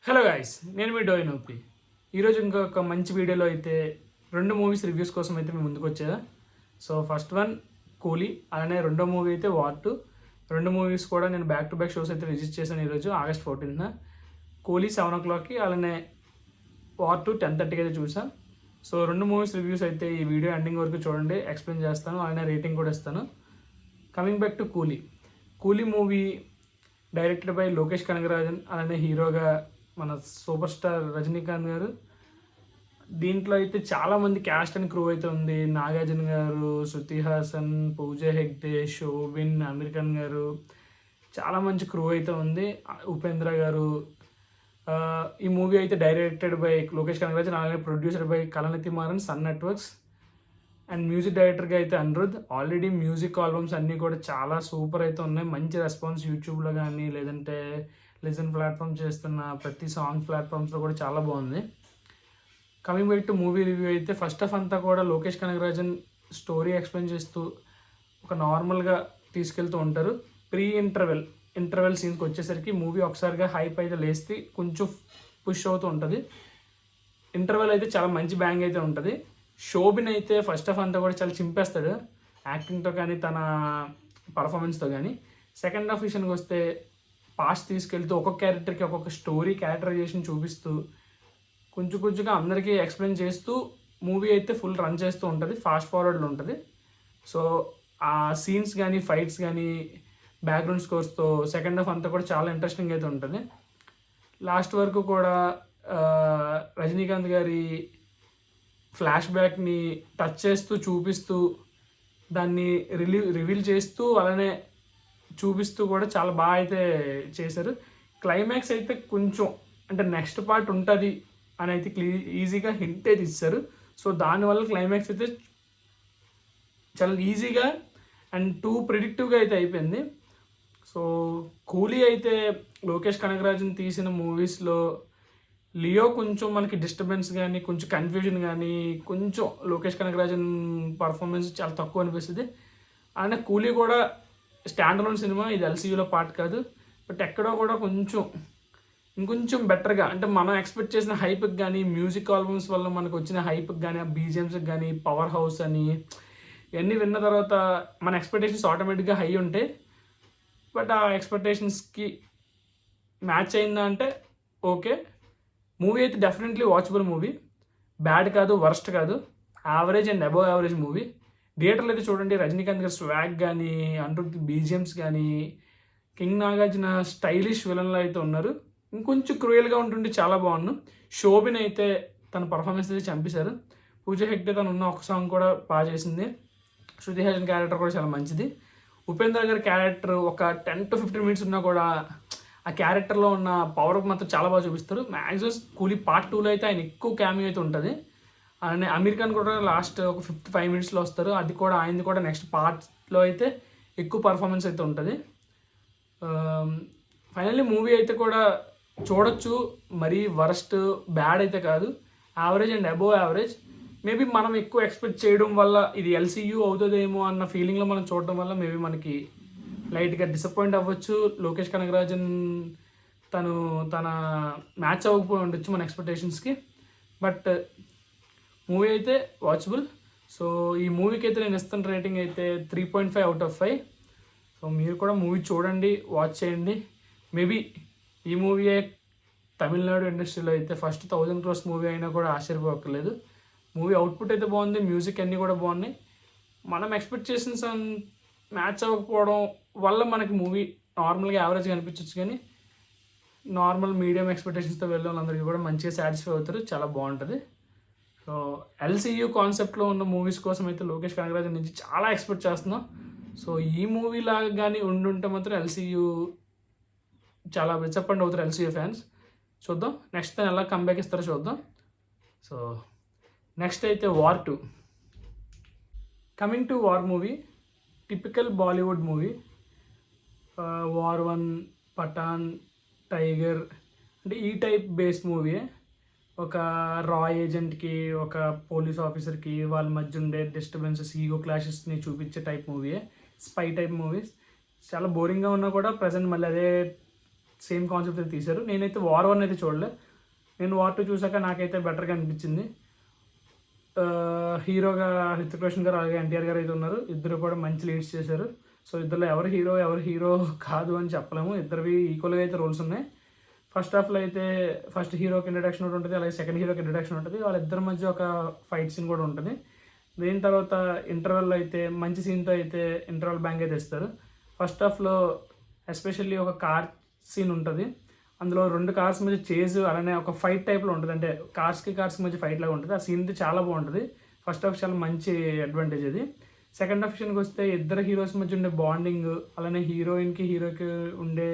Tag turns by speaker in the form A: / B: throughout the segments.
A: Hello guys, నేను మీ డోయిన్ OP. ఈరోజు ఇంకొక మంచి వీడియోలో అయితే రెండు మూవీస్ రివ్యూస్ కోసం అయితే మేము ముందుకు వచ్చేదా. సో ఫస్ట్ వన్ కూలీ, అలానే రెండో మూవీ అయితే వార్ టూ. రెండు మూవీస్ కూడా నేను బ్యాక్ టు బ్యాక్ షోస్ అయితే విజిట్ చేశాను ఈరోజు ఆగస్ట్ 14th. కూలీ 7 o'clockకి, అలానే వార్ టూ 10:30కి అయితే చూసాను. సో రెండు మూవీస్ రివ్యూస్ అయితే ఈ వీడియో ఎండింగ్ వరకు చూడండి, ఎక్స్ప్లెయిన్ చేస్తాను, అలానే రేటింగ్ కూడా ఇస్తాను. కమింగ్ బ్యాక్ టు కూలీ. కూలీ movie directed by Lokesh Kanagarajan, అలానే హీరోగా మన సూపర్ స్టార్ రజనీకాంత్ గారు. దీంట్లో అయితే చాలామంది క్యాస్ట్ అండ్ క్రూ అయితే ఉంది. నాగార్జున గారు, శృతి హాసన్, పూజ హెగ్డే, శోభిన్, అమెరికన్ గారు, చాలా మంచి క్రూ అయితే ఉంది. ఉపేంద్ర గారు. ఈ మూవీ అయితే డైరెక్టెడ్ బై లోకేష్ కనగరాజన్, అలానే producer by Kalanithi Maran, Sun networks. And music డైరెక్టర్గా అయితే అనిరుద్. ఆల్రెడీ మ్యూజిక్ ఆల్బమ్స్ అన్నీ కూడా చాలా సూపర్ అయితే ఉన్నాయి. మంచి రెస్పాన్స్ యూట్యూబ్లో కానీ, లేదంటే లిజన్ ప్లాట్ఫామ్ చేస్తున్న ప్రతి సాంగ్ ప్లాట్ఫామ్స్లో కూడా చాలా బాగుంది. Coming back to movie review అయితే ఫస్ట్ హాఫ్ అంతా కూడా లోకేష్ కనగరాజన్ స్టోరీ ఎక్స్ప్లెయిన్ చేస్తూ ఒక నార్మల్గా తీసుకెళ్తూ ఉంటారు. ప్రీ ఇంటర్వెల్ సీన్స్కి వచ్చేసరికి మూవీ ఒకసారిగా హైప్ అయితే లేస్తే కొంచెం పుష్ అవుతూ ఉంటుంది. ఇంటర్వెల్ అయితే చాలా మంచి బ్యాంగ్ అయితే ఉంటుంది. శోభిన్ అయితే ఫస్ట్ హాఫ్ అంతా కూడా చాలా చింపేస్తాడు యాక్టింగ్తో కానీ, తన పర్ఫార్మెన్స్తో కానీ. సెకండ్ హాఫ్ విషయానికి వస్తే పాస్ట్ తీసుకెళ్తూ ఒక్కొక్క క్యారెక్టర్కి ఒక్కొక్క స్టోరీ క్యారెక్టరైజేషన్ చూపిస్తూ కొంచెంగా అందరికీ ఎక్స్ప్లెయిన్ చేస్తూ మూవీ అయితే ఫుల్ రన్ చేస్తూ ఉంటుంది. ఫాస్ట్ ఫార్వర్డ్లో ఉంటుంది. సో ఆ సీన్స్ కానీ, ఫైట్స్ కానీ, బ్యాక్గ్రౌండ్ స్కోర్స్తో సెకండ్ హాఫ్ అంతా కూడా చాలా ఇంట్రెస్టింగ్ అయితే ఉంటుంది. లాస్ట్ వరకు కూడా రజనీకాంత్ గారి ఫ్లాష్ బ్యాక్ని టచ్ చేస్తూ చూపిస్తూ దాన్ని రివీల్ చేస్తూ అలానే చూపిస్తూ కూడా చాలా బాగా అయితే చేశారు. క్లైమాక్స్ అయితే కొంచెం అంటే నెక్స్ట్ పార్ట్ ఉంటుంది అని అయితే ఈజీగా హింట్ అయితే ఇచ్చారు. సో దానివల్ల క్లైమాక్స్ అయితే చాలా ఈజీగా అండ్ టూ ప్రిడిక్టివ్గా అయితే అయిపోయింది. సో కూలీ అయితే లోకేష్ కనగరాజన్ తీసిన మూవీస్లో లియో కొంచెం మనకి డిస్టర్బెన్స్ కానీ, కొంచెం కన్ఫ్యూజన్ కానీ, కొంచెం లోకేష్ కనగరాజన్ పర్ఫార్మెన్స్ చాలా తక్కువ అనిపిస్తుంది. అలానే కూలీ కూడా స్టాండ్ అలోన్ సినిమా, ఇది ఎల్సీయూలో పార్ట్ కాదు. బట్ ఎక్కడో కూడా ఇంకొంచెం బెటర్గా, అంటే మనం ఎక్స్పెక్ట్ చేసిన హైప్కి కానీ, మ్యూజిక్ ఆల్బమ్స్ వల్ల మనకు వచ్చిన హైప్కి కానీ, ఆ బీజిఎమ్స్కి కానీ, పవర్ హౌస్ అని ఇవన్నీ విన్న తర్వాత మన ఎక్స్పెక్టేషన్స్ ఆటోమేటిక్గా హై ఉంటాయి. బట్ ఆ ఎక్స్పెక్టేషన్స్కి మ్యాచ్ అయిందా అంటే ఓకే. మూవీ అయితే డెఫినెట్లీ వాచబుల్ మూవీ. బ్యాడ్ కాదు, వర్స్ట్ కాదు, average and above average movie. థియేటర్లో అయితే చూడండి. రజనీకాంత్ గారి స్వాగ్ కానీ, అనిరుద్ బీజిఎమ్స్ కానీ, కింగ్ నాగార్జున స్టైలిష్ విలన్లో అయితే ఉన్నారు. ఇంకొంచెం క్రూయల్గా ఉంటుండే చాలా బాగున్నాను. శోభిన్ అయితే తన పర్ఫార్మెన్స్ అయితే చంపేశారు. పూజ హెగ్డే తను ఉన్న ఒక సాంగ్ కూడా బాగా చేసింది. శృతి హాసన్ క్యారెక్టర్ కూడా చాలా మంచిది. ఉపేంద్ర గారి క్యారెక్టర్ ఒక 10 to 15 minutes ఉన్నా కూడా ఆ క్యారెక్టర్లో ఉన్న పవర్ మాత్రం చాలా బాగా చూపిస్తారు. మ్యాక్సిమం కూలీ పార్ట్ 2లో అయితే ఆయన ఎక్కువ క్యామియో అయితే ఉంటుంది. అలానే అమీర్ ఖాన్ కూడా లాస్ట్ ఒక 55 minutesలో వస్తారు. అది కూడా ఆయనది కూడా నెక్స్ట్ పార్ట్లో అయితే ఎక్కువ పర్ఫార్మెన్స్ అయితే ఉంటుంది. ఫైనల్లీ మూవీ అయితే కూడా చూడొచ్చు. మరీ వరస్ట్ బ్యాడ్ అయితే కాదు, average and above average. Maybe మనం ఎక్కువ ఎక్స్పెక్ట్ చేయడం వల్ల ఇది ఎల్సీయూ అవుతుందేమో అన్న ఫీలింగ్లో మనం చూడడం వల్ల మేబీ మనకి లైట్గా డిసప్పాయింట్ అవ్వచ్చు. లోకేష్ కనగరాజన్ తన మ్యాచ్ అవ్వకపోయి ఉండొచ్చు మన ఎక్స్పెక్టేషన్స్కి. బట్ మూవీ అయితే వాచబుల్. సో ఈ మూవీకి అయితే నేను ఇస్తున్న రేటింగ్ అయితే 3.5 out of 5. సో మీరు కూడా మూవీ చూడండి, వాచ్ చేయండి. మేబీ ఈ మూవీయే తమిళనాడు ఇండస్ట్రీలో అయితే ఫస్ట్ 1000 crores మూవీ అయినా కూడా ఆశ్చర్యపోక్కర్లేదు. మూవీ అవుట్పుట్ అయితే బాగుంది, మ్యూజిక్ అన్నీ కూడా బాగున్నాయి. మనం ఎక్స్పెక్టేషన్స్ మ్యాచ్ అవ్వకపోవడం వల్ల మనకి మూవీ నార్మల్గా యావరేజ్గా అనిపించవచ్చు, కానీ నార్మల్ మీడియం ఎక్స్పెక్టేషన్స్తో వెళ్ళే వాళ్ళందరికీ కూడా మంచిగా సాటిస్ఫై అవుతారు. చాలా బాగుంటుంది. సో ఎల్సీయూ కాన్సెప్ట్లో ఉన్న మూవీస్ కోసం అయితే లోకేష్ కనగరాజన్ నుంచి చాలా ఎక్స్పెక్ట్ చేస్తున్నాం. సో ఈ మూవీ లాగా కానీ ఉండుంటే మాత్రం ఎల్సీయూ చాలా డిసప్పాయింట్ అవుతారు ఎల్సీయూ ఫ్యాన్స్. చూద్దాం నెక్స్ట్ టైం ఎలా కంబ్యాక్ ఇస్తారో చూద్దాం. సో నెక్స్ట్ అయితే war 2. Coming to war movie, typical Bollywood movie. War 1, Pathaan, Tiger అంటే ఈ టైప్ బేస్ మూవీ. ఒక రా ఏజెంట్కి, ఒక పోలీస్ ఆఫీసర్కి వాళ్ళ మధ్య ఉండే డిస్టర్బెన్సెస్, ఈగో క్లాషెస్ని చూపించే type movie. Spy type movies చాలా బోరింగ్గా ఉన్నా కూడా ప్రజెంట్ మళ్ళీ అదే సేమ్ కాన్సెప్ట్ అయితే తీశారు. నేనైతే వార్ 1 అయితే చూడలే. నేను వార్ 2 చూసాక నాకైతే బెటర్గా అనిపించింది. హీరోగా హృతిక్ రోషన్ గారు అలాగే ఎన్టీఆర్ గారు అయితే ఉన్నారు. ఇద్దరు కూడా మంచి లీడ్స్ చేశారు. సో ఇద్దరులో ఎవరు హీరో కాదు అని చెప్పలేము. ఇద్దరివి ఈక్వల్గా అయితే రోల్స్ ఉన్నాయి. ఫస్ట్ హాఫ్లో అయితే ఫస్ట్ హీరోకి ఇంట్రడక్షన్ ఒకటి ఉంటుంది, అలాగే సెకండ్ హీరోకి ఇంట్రడక్షన్ ఉంటుంది. వాళ్ళిద్దరి మధ్య ఒక ఫైట్ సీన్ కూడా ఉంటుంది. దీని తర్వాత ఇంటర్వెల్ అయితే మంచి సీన్తో అయితే ఇంటర్వెల్ బ్యాంక్ అయితే ఇస్తారు. ఫస్ట్ హాఫ్లో ఎస్పెషల్లీ ఒక కార్ సీన్ ఉంటుంది. అందులో 2 కార్స్ మధ్య చేజ్ అలానే ఒక ఫైట్ టైప్లో ఉంటుంది. అంటే కార్స్కి మధ్య ఫైట్ లాగా ఉంటుంది. ఆ సీన్ అయితే చాలా బాగుంటుంది. ఫస్ట్ హాఫ్ చాలా మంచి అడ్వాంటేజ్ అది. సెకండ్ హాఫ్ విషయానికి వస్తే ఇద్దరు హీరోస్ మధ్య ఉండే బాండింగ్, అలానే హీరోకి ఉండే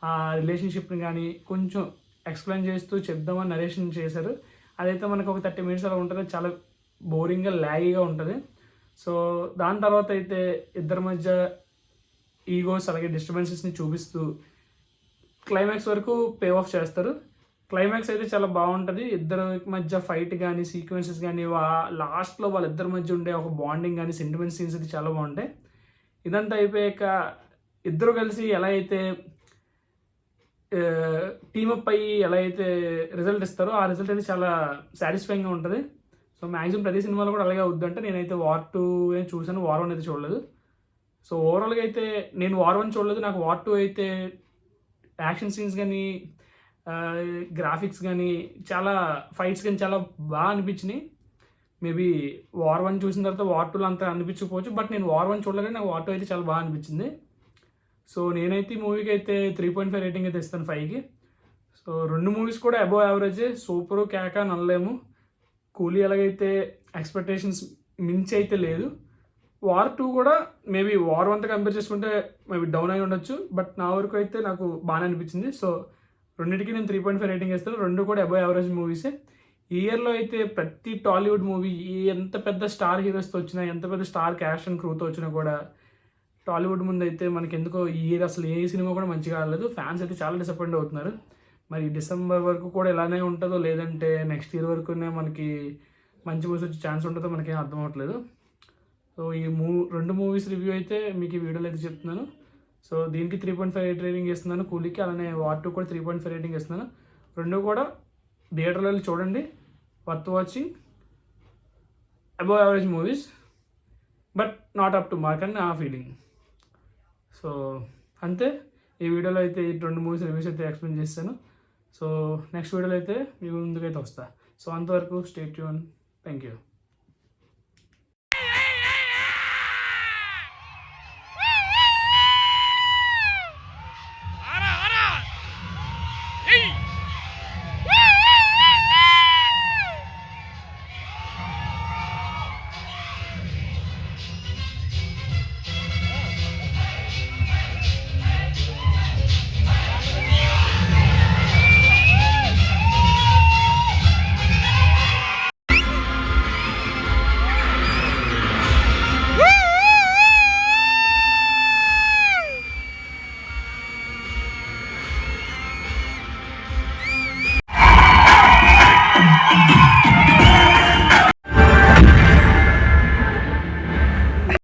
A: ఆ రిలేషన్షిప్ని కానీ కొంచెం ఎక్స్ప్లెయిన్ చేస్తూ చెప్దామని నరేషన్ చేశారు. అదైతే మనకు ఒక 30 minutes అలా ఉంటుంది. చాలా బోరింగ్గా ల్యాగీగా ఉంటుంది. సో దాని తర్వాత అయితే ఇద్దరి మధ్య ఈగోస్ అలాగే డిస్టర్బెన్సెస్ని చూపిస్తూ క్లైమాక్స్ వరకు పే ఆఫ్ చేస్తారు. క్లైమాక్స్ అయితే చాలా బాగుంటుంది. ఇద్దరి మధ్య ఫైట్ కానీ సీక్వెన్సెస్ కానీ లాస్ట్లో వాళ్ళిద్దరి మధ్య ఉండే ఒక బాండింగ్ కానీ సెంటిమెంట్ సీన్స్ అయితే చాలా బాగుంటాయి. ఇదంతా అయిపోయాక ఇద్దరు కలిసి ఎలా అయితే టీమప్ అయ్యి ఎలా అయితే రిజల్ట్ ఇస్తారో ఆ రిజల్ట్ అయితే చాలా సాటిస్ఫైయింగ్గా ఉంటుంది. సో మ్యాక్సిమం ప్రతి సినిమాలో కూడా అలాగే అవుద్దంటే నేనైతే వార్ 2 చూసాను, వార్ 1 అయితే చూడలేదు. సో ఓవరాల్గా అయితే నేను వార్ 1 చూడలేదు. నాకు వార్ 2 అయితే యాక్షన్ సీన్స్ కానీ గ్రాఫిక్స్ కానీ చాలా ఫైట్స్ కానీ చాలా బాగా అనిపించినాయి. మేబీ వార్ 1 చూసిన తర్వాత వార్ 2లో అంత అనిపించకపోవచ్చు. బట్ నేను వార్ 1 చూడలేదు కానీ నాకు వార్ 2 అయితే చాలా బాగా అనిపించింది. సో నేనైతే ఈ మూవీకి అయితే 3.5 రేటింగ్ అయితే ఇస్తాను 5కి. సో 2 మూవీస్ కూడా అబోవ్ యావరేజే. సూపరు కేక అనలేము. కూలీ ఎలాగైతే ఎక్స్పెక్టేషన్స్ మించి అయితే లేదు. వార్ 2 కూడా మేబీ వార్ 1తో కంపేర్ చేసుకుంటే మేబీ డౌన్ అయి ఉండొచ్చు. బట్ నా వరకు అయితే నాకు బాగానే అనిపించింది. సో రెండింటికి నేను 3.5 రేటింగ్ ఇస్తాను. 2 కూడా అబోవ్ యావరేజ్ మూవీసే. ఈ ఇయర్లో అయితే ప్రతి టాలీవుడ్ మూవీ ఎంత పెద్ద స్టార్ హీరోస్తో వచ్చినా, ఎంత పెద్ద స్టార్ క్యాస్ట్ అండ్ క్రూతో వచ్చినా కూడా టాలీవుడ్ ముందు అయితే మనకి ఎందుకో ఈ ఇయర్ అసలు ఏ సినిమా కూడా మంచిగా ఆడలేదు. ఫ్యాన్స్ అయితే చాలా డిసప్పాయింట్ అవుతున్నారు. మరి డిసెంబర్ వరకు కూడా ఇలానే ఉంటుందో లేదంటే నెక్స్ట్ ఇయర్ వరకునే మనకి మంచి మూవీస్ వచ్చే ఛాన్స్ ఉంటుందో మనకేం అర్థం అవ్వట్లేదు. సో ఈ 2 మూవీస్ రివ్యూ అయితే మీకు ఈ వీడియోలో అయితే చెప్తున్నాను. సో దీనికి 3.5 రేటింగ్ ఇస్తున్నాను కూలీకి, అలానే వార్ 2 కూడా 3.5 రేటింగ్ ఇస్తున్నాను. 2 కూడా థియేటర్లో వెళ్ళి చూడండి. Worth watching, above average movies, but not up to mark అని నా ఫీలింగ్. సో అంతే. ఈ వీడియోలో అయితే ఈ 2 మూవీస్ రివ్యూస్ అయితే ఎక్స్ప్లెయిన్ చేస్తాను. సో నెక్స్ట్ వీడియోలో అయితే మీ ముందుకైతే వస్తా. సో అంతవరకు స్టే ట్యూన్. Thank you.